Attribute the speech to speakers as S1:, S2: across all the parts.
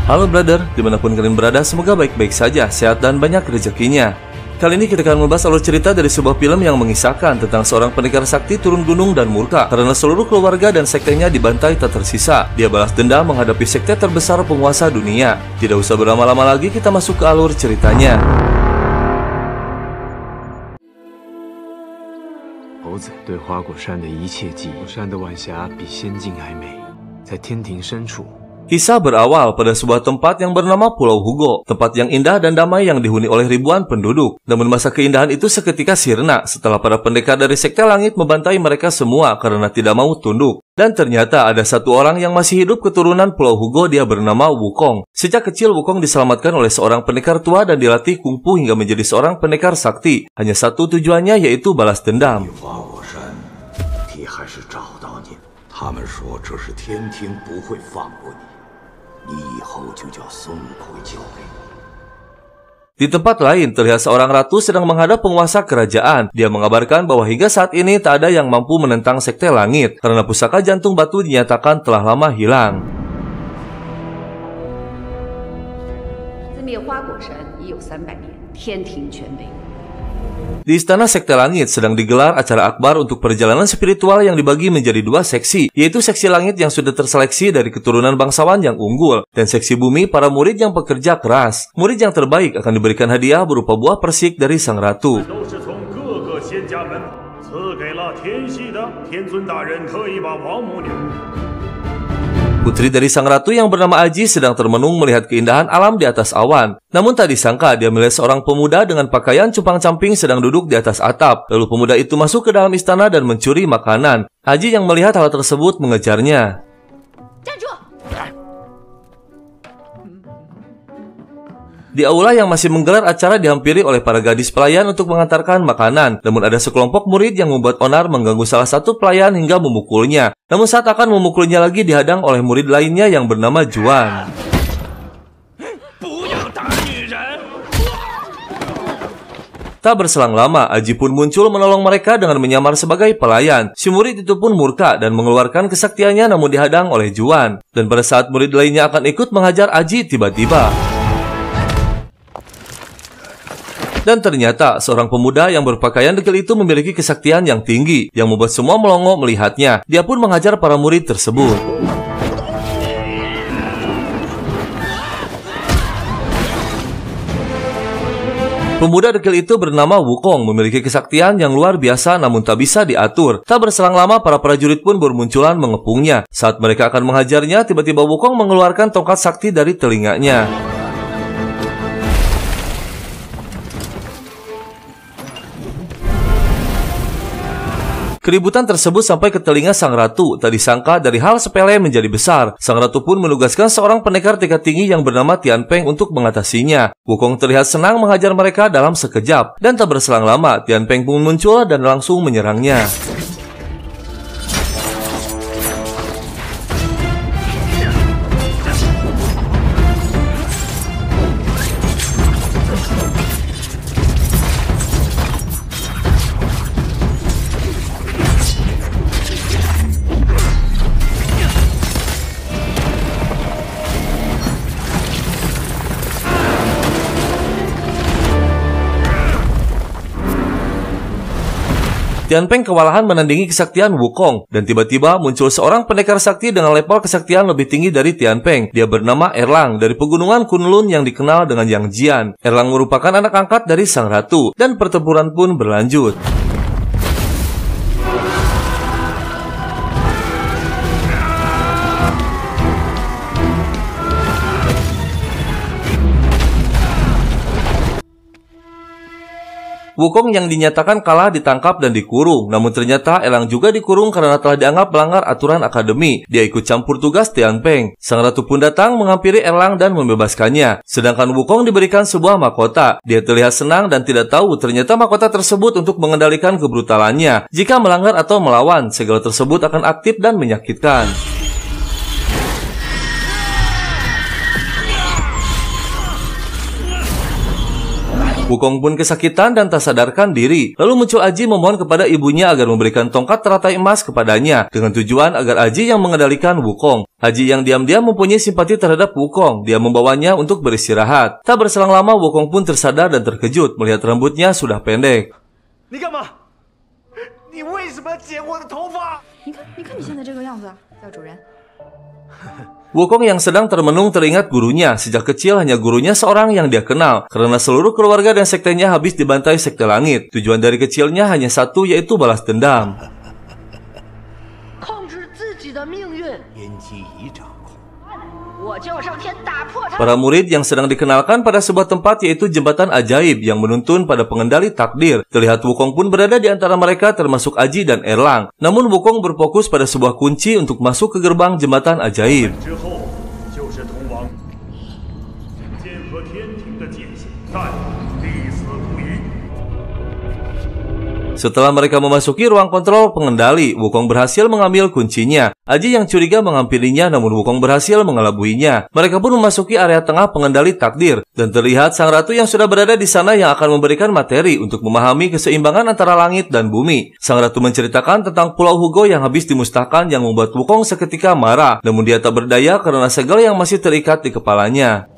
S1: Halo brother, dimanapun kalian berada, semoga baik-baik saja, sehat dan banyak rezekinya. Kali ini kita akan membahas alur cerita dari sebuah film yang mengisahkan tentang seorang pendekar sakti turun gunung dan murka karena seluruh keluarga dan sektenya dibantai tak tersisa. Dia balas dendam menghadapi sekte terbesar penguasa dunia. Tidak usah berlama-lama lagi, kita masuk ke alur ceritanya.
S2: 猴子对花果山的一切记忆，山的晚霞比仙境还美，在天庭深处。
S1: Kisah berawal pada sebuah tempat yang bernama Pulau Hugo, tempat yang indah dan damai yang dihuni oleh ribuan penduduk. Namun masa keindahan itu seketika sirna setelah para pendekar dari Sekte Langit membantai mereka semua karena tidak mau tunduk. Dan ternyata ada satu orang yang masih hidup keturunan Pulau Hugo, dia bernama Wukong. Sejak kecil Wukong diselamatkan oleh seorang pendekar tua dan dilatih kungfu hingga menjadi seorang pendekar sakti. Hanya satu tujuannya, yaitu balas dendam.
S3: 他们说这是天庭不会放过你，你以后就叫孙悟空交给你。
S1: Di tempat lain, terlihat seorang ratu sedang menghadap penguasa kerajaan. Dia mengabarkan bahwa hingga saat ini tak ada yang mampu menentang Sekte Langit karena pusaka jantung batu dinyatakan telah lama hilang.
S4: 自灭花果山已有300年，天庭全美。
S1: Di Istana Sekte Langit sedang digelar acara akbar untuk perjalanan spiritual yang dibagi menjadi 2 seksi, yaitu seksi langit yang sudah terseleksi dari keturunan bangsawan yang unggul, dan seksi bumi para murid yang pekerja keras. Murid yang terbaik akan diberikan hadiah berupa buah persik dari sang ratu. Putri dari sang ratu yang bernama Aji sedang termenung melihat keindahan alam di atas awan. Namun tak disangka dia melihat seorang pemuda dengan pakaian compang-camping sedang duduk di atas atap. Lalu pemuda itu masuk ke dalam istana dan mencuri makanan. Aji yang melihat hal tersebut mengejarnya. Di aula yang masih menggelar acara dihampiri oleh para gadis pelayan untuk mengantarkan makanan. Namun ada sekelompok murid yang membuat onar mengganggu salah satu pelayan hingga memukulnya. Namun saat akan memukulnya lagi dihadang oleh murid lainnya yang bernama Juan. Tak berselang lama, Aji pun muncul menolong mereka dengan menyamar sebagai pelayan. Si murid itu pun murka dan mengeluarkan kesaktiannya namun dihadang oleh Juan. Dan pada saat murid lainnya akan ikut menghajar Aji tiba-tiba. Dan ternyata seorang pemuda yang berpakaian degil itu memiliki kesaktian yang tinggi yang membuat semua melongo melihatnya. Dia pun menghajar para murid tersebut. Pemuda degil itu bernama Wukong, memiliki kesaktian yang luar biasa namun tak bisa diatur. Tak berselang lama para prajurit pun bermunculan mengepungnya. Saat mereka akan menghajarnya, tiba-tiba Wukong mengeluarkan tongkat sakti dari telinganya. Keributan tersebut sampai ke telinga sang ratu. Tak disangka dari hal sepele menjadi besar. Sang ratu pun menugaskan seorang pendekar tingkat tinggi yang bernama Tian Peng untuk mengatasinya. Wukong terlihat senang menghajar mereka dalam sekejap. Dan tak berselang lama, Tian Peng pun muncul dan langsung menyerangnya. Tian Peng kewalahan menandingi kesaktian Wukong, dan tiba-tiba muncul seorang pendekar sakti dengan level kesaktian lebih tinggi dari Tian Peng. Dia bernama Erlang dari pegunungan Kunlun yang dikenal dengan Yang Jian. Erlang merupakan anak angkat dari sang ratu, dan pertempuran pun berlanjut. Wukong yang dinyatakan kalah ditangkap dan dikurung, namun ternyata Erlang juga dikurung karena telah dianggap melanggar aturan akademi. Dia ikut campur tugas Tian Peng. Sang ratu pun datang menghampiri Erlang dan membebaskannya. Sedangkan Wukong diberikan sebuah mahkota. Dia terlihat senang dan tidak tahu ternyata mahkota tersebut untuk mengendalikan kebrutalannya. Jika melanggar atau melawan, segala tersebut akan aktif dan menyakitkan. Wukong pun kesakitan dan tak sadarkan diri. Lalu muncul Aji memohon kepada ibunya agar memberikan tongkat teratai emas kepadanya dengan tujuan agar Aji yang mengendalikan Wukong. Aji yang diam-diam mempunyai simpati terhadap Wukong. Dia membawanya untuk beristirahat. Tak berselang lama Wukong pun tersadar dan terkejut melihat rambutnya sudah pendek. Wukong yang sedang termenung teringat gurunya. Sejak kecil hanya gurunya seorang yang dia kenal, karena seluruh keluarga dan sektenya habis dibantai sekte langit. Tujuan dari kecilnya hanya satu, yaitu balas dendam. Para murid yang sedang dikenalkan pada sebuah tempat, yaitu jembatan ajaib yang menuntun pada pengendali takdir. Terlihat Wukong pun berada di antara mereka, termasuk Aji dan Erlang. Namun Wukong berfokus pada sebuah kunci untuk masuk ke gerbang jembatan ajaib. Setelah mereka memasuki ruang kontrol pengendali, Wukong berhasil mengambil kuncinya. Aji yang curiga menghampirinya, namun Wukong berhasil mengelabuinya. Mereka pun memasuki area tengah pengendali takdir, dan terlihat sang ratu yang sudah berada di sana yang akan memberikan materi untuk memahami keseimbangan antara langit dan bumi. Sang ratu menceritakan tentang Pulau Hugo yang habis dimusnahkan, yang membuat Wukong seketika marah, namun dia tak berdaya karena segel yang masih terikat di kepalanya.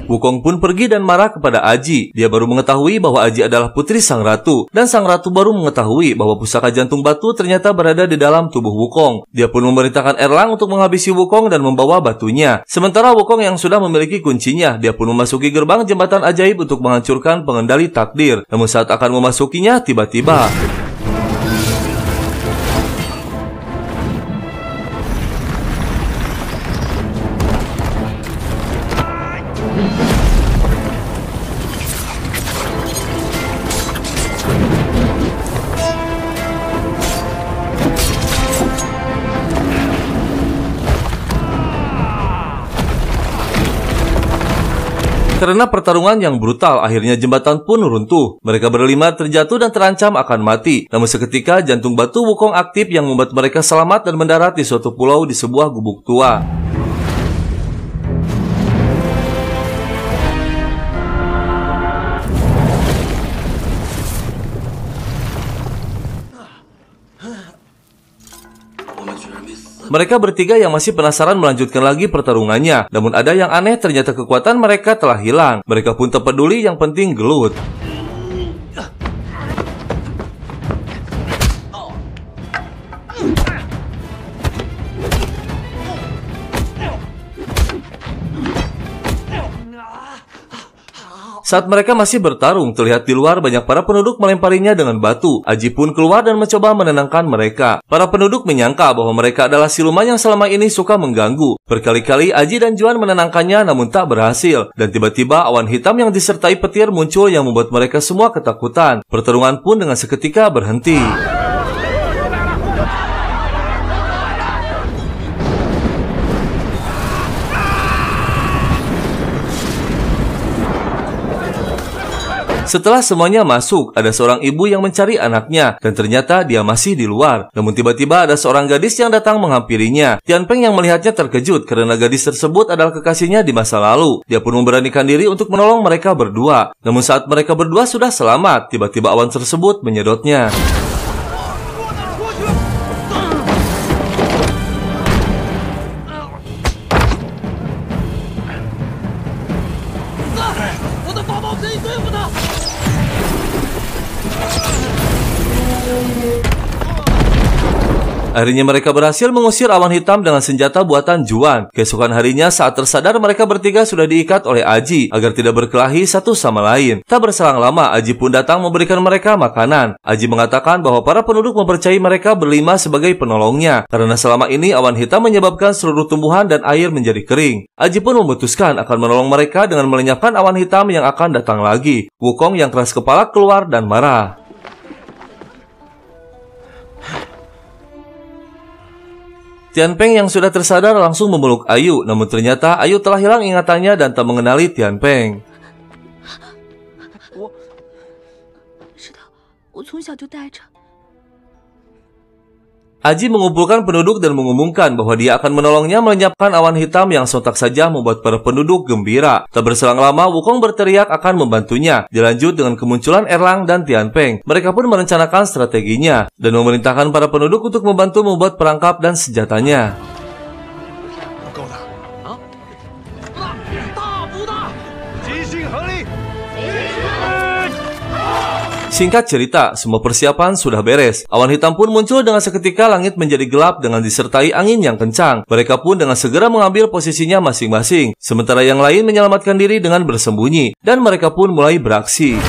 S1: Wukong pun pergi dan marah kepada Aji. Dia baru mengetahui bahwa Aji adalah putri sang ratu, dan sang ratu baru mengetahui bahwa pusaka jantung batu ternyata berada di dalam tubuh Wukong. Dia pun memerintahkan Erlang untuk menghabisi Wukong dan membawa batunya. Sementara Wukong yang sudah memiliki kuncinya, dia pun memasuki gerbang jembatan ajaib untuk menghancurkan pengendali takdir. Namun saat akan memasukinya, tiba-tiba karena pertarungan yang brutal, akhirnya jembatan pun runtuh. Mereka berlima terjatuh dan terancam akan mati. Namun seketika jantung batu Wukong aktif yang membuat mereka selamat dan mendarat di suatu pulau di sebuah gubuk tua. Mereka bertiga yang masih penasaran melanjutkan lagi pertarungannya. Namun ada yang aneh, ternyata kekuatan mereka telah hilang. Mereka pun tak peduli, yang penting gelut. Saat mereka masih bertarung, terlihat di luar banyak para penduduk melemparinya dengan batu. Aji pun keluar dan mencoba menenangkan mereka. Para penduduk menyangka bahwa mereka adalah siluman yang selama ini suka mengganggu. Berkali-kali Aji dan Juan menenangkannya, namun tak berhasil. Dan tiba-tiba awan hitam yang disertai petir muncul yang membuat mereka semua ketakutan. Pertarungan pun dengan seketika berhenti. Setelah semuanya masuk, ada seorang ibu yang mencari anaknya, dan ternyata dia masih di luar. Namun tiba-tiba ada seorang gadis yang datang menghampirinya. Tianpeng yang melihatnya terkejut karena gadis tersebut adalah kekasihnya di masa lalu. Dia pun memberanikan diri untuk menolong mereka berdua. Namun saat mereka berdua sudah selamat, tiba-tiba awan tersebut menyedotnya. Akhirnya mereka berhasil mengusir awan hitam dengan senjata buatan Juan. Keesokan harinya saat tersadar, mereka bertiga sudah diikat oleh Aji agar tidak berkelahi satu sama lain. Tak berselang lama, Aji pun datang memberikan mereka makanan. Aji mengatakan bahwa para penduduk mempercayai mereka berlima sebagai penolongnya, karena selama ini awan hitam menyebabkan seluruh tumbuhan dan air menjadi kering. Aji pun memutuskan akan menolong mereka dengan melenyapkan awan hitam yang akan datang lagi. Wukong yang keras kepala keluar dan marah. Tianpeng yang sudah tersadar langsung memeluk Ayu, namun ternyata Ayu telah hilang ingatannya dan tak mengenali Tianpeng. Aji mengumpulkan penduduk dan mengumumkan bahwa dia akan menolongnya melenyapkan awan hitam yang sontak saja membuat para penduduk gembira. Tak berselang lama, Wukong berteriak akan membantunya. Dilanjut dengan kemunculan Erlang dan Tianpeng. Mereka pun merencanakan strateginya dan memerintahkan para penduduk untuk membantu membuat perangkap dan senjatanya. Singkat cerita, semua persiapan sudah beres. Awan hitam pun muncul dengan seketika, langit menjadi gelap dengan disertai angin yang kencang. Mereka pun dengan segera mengambil posisinya masing-masing. Sementara yang lain menyelamatkan diri dengan bersembunyi. Dan mereka pun mulai beraksi.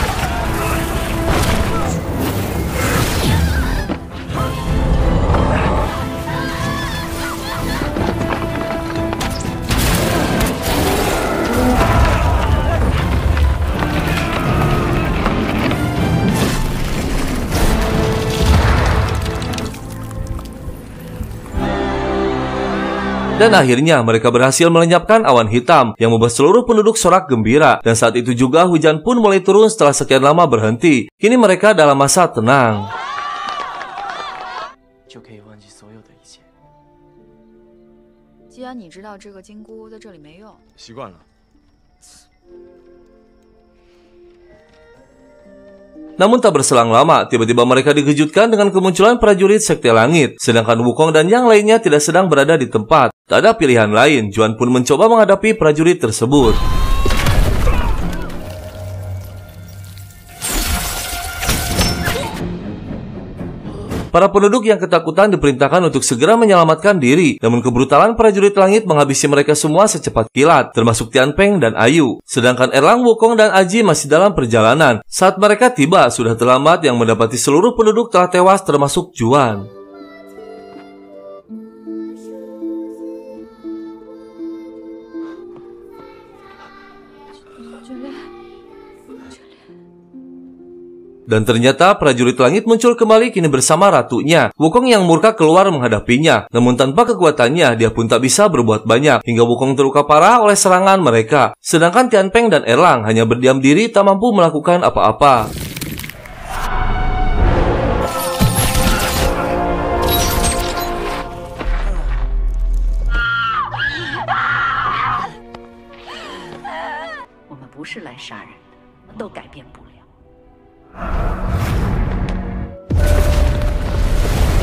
S1: Dan akhirnya mereka berhasil melenyapkan awan hitam yang membuat seluruh penduduk sorak gembira. Dan saat itu juga hujan pun mulai turun setelah sekian lama berhenti. Kini mereka dalam masa tenang. Namun tak berselang lama, tiba-tiba mereka dikejutkan dengan kemunculan prajurit Sekte Langit. Sedangkan Wukong dan yang lainnya tidak sedang berada di tempat. Tak ada pilihan lain, Juan pun mencoba menghadapi prajurit tersebut. Para penduduk yang ketakutan diperintahkan untuk segera menyelamatkan diri. Namun kebrutalan prajurit langit menghabisi mereka semua secepat kilat, termasuk Tianpeng dan Ayu. Sedangkan Erlang, Wukong, dan Aji masih dalam perjalanan. Saat mereka tiba, sudah terlambat yang mendapati seluruh penduduk telah tewas termasuk Juan. Dan ternyata prajurit langit muncul kembali kini bersama ratunya. Wukong yang murka keluar menghadapinya. Namun tanpa kekuatannya, dia pun tak bisa berbuat banyak. Hingga Wukong terluka parah oleh serangan mereka. Sedangkan Tianpeng dan Erlang hanya berdiam diri tak mampu melakukan apa-apa.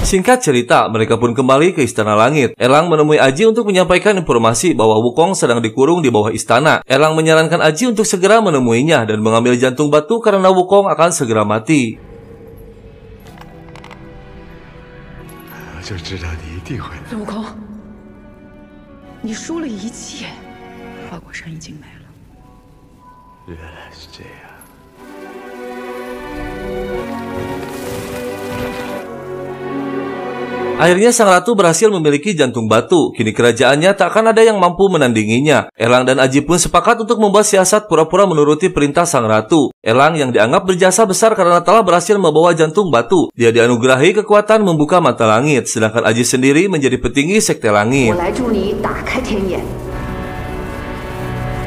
S1: Singkat cerita, mereka pun kembali ke Istana Langit. Erlang menemui Aji untuk menyampaikan informasi bahwa Wukong sedang dikurung di bawah istana. Erlang menyarankan Aji untuk segera menemuinya dan mengambil jantung batu karena Wukong akan segera mati.
S5: Wukong, 你输了一切，花果山已经没了。
S2: 原来是这样。
S1: Akhirnya sang ratu berhasil memiliki jantung batu. Kini kerajaannya tak akan ada yang mampu menandinginya. Erlang dan Aji pun sepakat untuk membuat siasat pura-pura menuruti perintah sang ratu. Erlang yang dianggap berjasa besar karena telah berhasil membawa jantung batu. Dia dianugerahi kekuatan membuka mata langit. Sedangkan Aji sendiri menjadi petinggi Sekte Langit.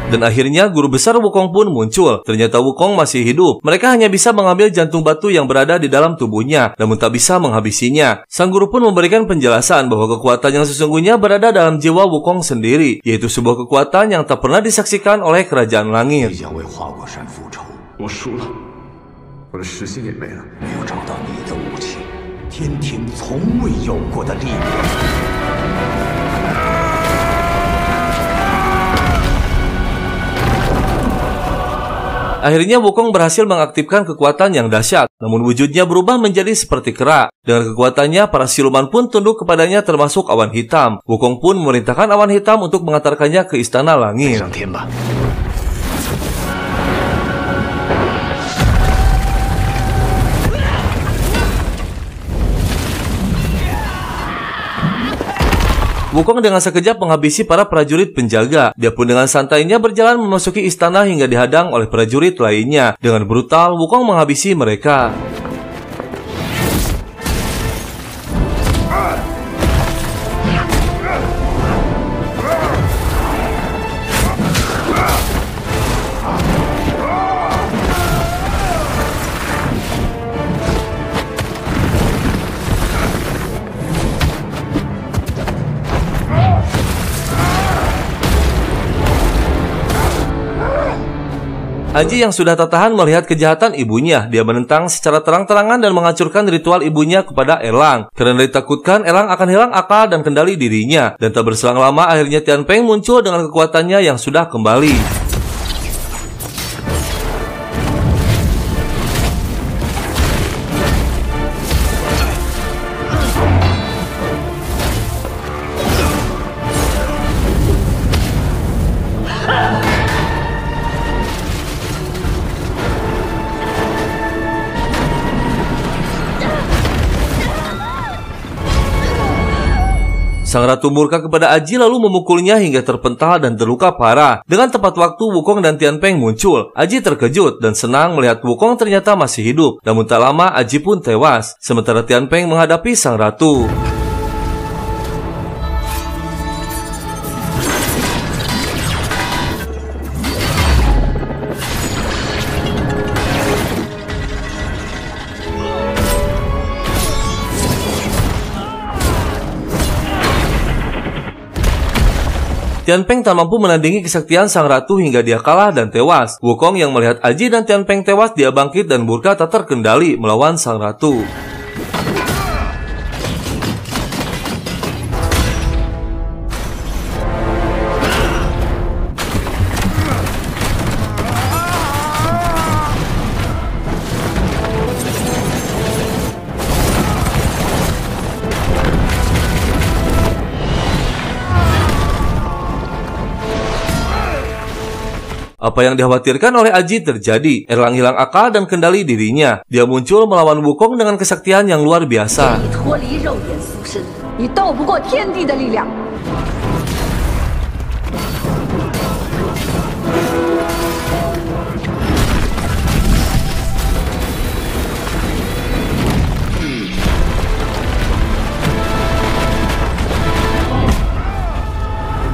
S1: Dan akhirnya guru besar Wukong pun muncul. Ternyata Wukong masih hidup. Mereka hanya bisa mengambil jantung batu yang berada di dalam tubuhnya, namun tak bisa menghabisinya. Sang guru pun memberikan penjelasan bahwa kekuatan yang sesungguhnya berada dalam jiwa Wukong sendiri, yaitu sebuah kekuatan yang tak pernah disaksikan oleh kerajaan langit. Akhirnya Wukong berhasil mengaktifkan kekuatan yang dahsyat, namun wujudnya berubah menjadi seperti kera. Dengan kekuatannya, para siluman pun tunduk kepadanya termasuk awan hitam. Wukong pun memerintahkan awan hitam untuk mengantarkannya ke Istana Langit. Wukong dengan sekejap menghabisi para prajurit penjaga. Dia pun dengan santainya berjalan memasuki istana hingga dihadang oleh prajurit lainnya. Dengan brutal, Wukong menghabisi mereka. Aji yang sudah tak tahan melihat kejahatan ibunya, dia menentang secara terang-terangan dan menghancurkan ritual ibunya kepada Erlang. Karena ditakutkan Erlang akan hilang akal dan kendali dirinya. Dan tak berselang lama akhirnya Tian Peng muncul dengan kekuatannya yang sudah kembali. Sang ratu murka kepada Aji lalu memukulnya hingga terpental dan terluka parah. Dengan tepat waktu Wukong dan Tian Peng muncul. Aji terkejut dan senang melihat Wukong ternyata masih hidup. Namun tak lama Aji pun tewas. Sementara Tian Peng menghadapi sang ratu. Tian Peng tak mampu menandingi kesaktian sang ratu hingga dia kalah dan tewas. Wukong yang melihat Aji dan Tian Peng tewas, dia bangkit dan murka tak terkendali melawan sang ratu. Apa yang dikhawatirkan oleh Aji terjadi. Erlang hilang akal dan kendali dirinya. Dia muncul melawan Wukong dengan kesaktian yang luar biasa.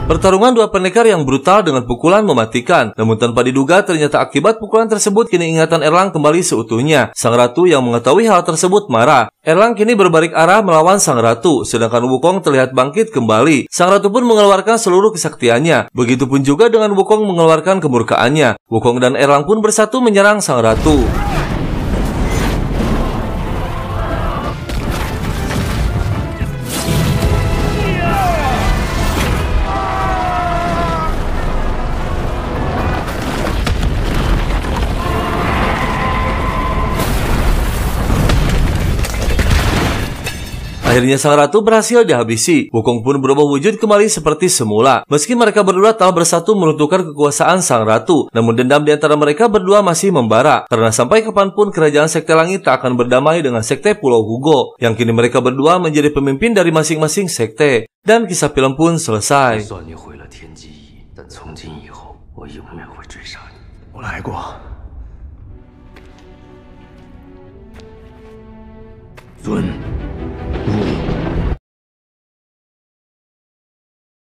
S1: Pertarungan dua pendekar yang brutal dengan pukulan mematikan. Namun tanpa diduga ternyata akibat pukulan tersebut kini ingatan Erlang kembali seutuhnya. Sang ratu yang mengetahui hal tersebut marah. Erlang kini berbalik arah melawan sang ratu, sedangkan Wukong terlihat bangkit kembali. Sang ratu pun mengeluarkan seluruh kesaktiannya. Begitupun juga dengan Wukong mengeluarkan kemurkaannya. Wukong dan Erlang pun bersatu menyerang sang ratu. Akhirnya sang ratu berhasil dihabisi. Wukong pun berubah wujud kembali seperti semula. Meski mereka berdua telah bersatu meruntuhkan kekuasaan sang ratu, namun dendam di antara mereka berdua masih membara. Karena sampai kapanpun kerajaan Sekte Langit tak akan berdamai dengan Sekte Pulau Hugo, yang kini mereka berdua menjadi pemimpin dari masing-masing sekte. Dan kisah film pun selesai.
S3: Zun.